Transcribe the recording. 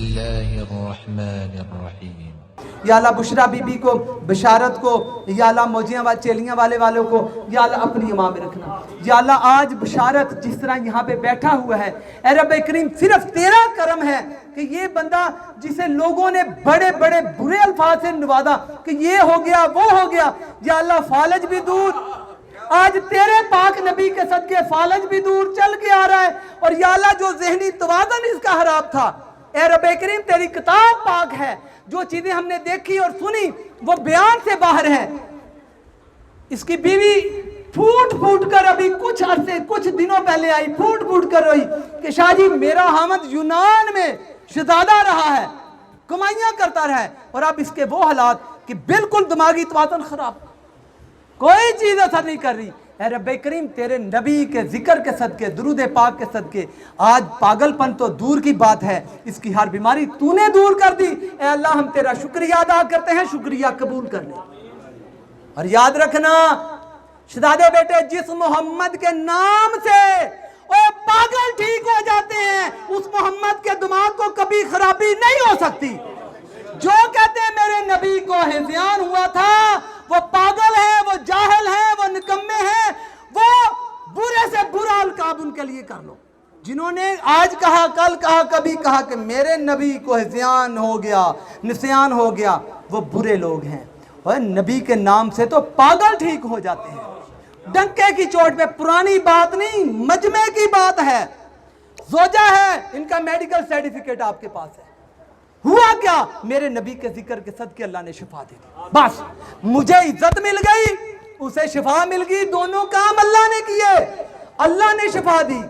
الله الرحمن الرحيم یا اللہ بشرا بی بی کو، بشارت کو، یا اللہ موجیاں چیلیاں والوں کو یا اللہ اپنی امام میں رکھنا۔ یا اللہ آج بشارت جس طرح یہاں پہ بیٹھا ہوا ہے، اے رب کریم صرف تیرا کرم ہے کہ یہ بندہ جسے لوگوں نے بڑے بڑے برے الفاظ سے نوازا کہ یہ ہو گیا وہ ہو گیا، یا اللہ فالج بھی دور، آج تیرے پاک نبی کے صدقے فالج بھی دور چل کے آ رہا ہے، اور یا اللہ جو ذہنی توازن اس کا خراب تھا، اے رب کریم تیری کتاب پاک ہے، جو چیزیں ہم نے دیکھی اور سنی وہ بیان سے باہر ہے۔ اس کی بیوی پھوٹ پھوٹ کر ابھی کچھ عرصے کچھ دنوں پہلے آئی، پھوٹ پھوٹ کر روئی کہ شاہ جی میرا حامد یونان میں شہزادہ رہا ہے، کمائیاں کرتا رہا ہے، اور اب اس کے وہ حالات کہ بالکل دماغی توازن خراب، کوئی چیز اثر نہیں کر رہی۔ اے رب کریم تیرے نبی کے ذکر کے صدقے، درود پاک کے صدقے آج پاگل پن تو دور کی بات ہے، اس کی ہر بیماری تو نے دور کر دی۔ اے اللہ ہم تیرا شکریہ ادا کرتے ہیں، شکریہ قبول کر لیں۔ اور یاد رکھنا شہزادے بیٹے، جس محمد کے نام سے وہ پاگل ٹھیک ہو جاتے ہیں، اس محمد کے دماغ کو کبھی خرابی نہیں ہو سکتی۔ جو کہتے ہیں میرے نبی کو ہذیان ہوا تھا، وہ پاگل ہے، وہ جاہل ہے، وہ نکمے ہیں، وہ برے سے برا القاب ان کے لیے کر لو۔ جنہوں نے آج کہا، کل کہا، کبھی کہا کہ میرے نبی کو ہذیان ہو گیا، نسیان ہو گیا، وہ برے لوگ ہیں۔ اور نبی کے نام سے تو پاگل ٹھیک ہو جاتے ہیں، ڈنکے کی چوٹ پہ، پرانی بات نہیں، مجمع کی بات ہے۔ زوجہ ہے، ان کا میڈیکل سرٹیفکیٹ آپ کے پاس ہے، ہوا کیا؟ میرے نبی کے ذکر کے صدقے اللہ نے شفا دے دی، بس مجھے عزت مل گئی، اسے شفا مل گئی، دونوں کام اللہ نے کیے، اللہ نے شفا دی۔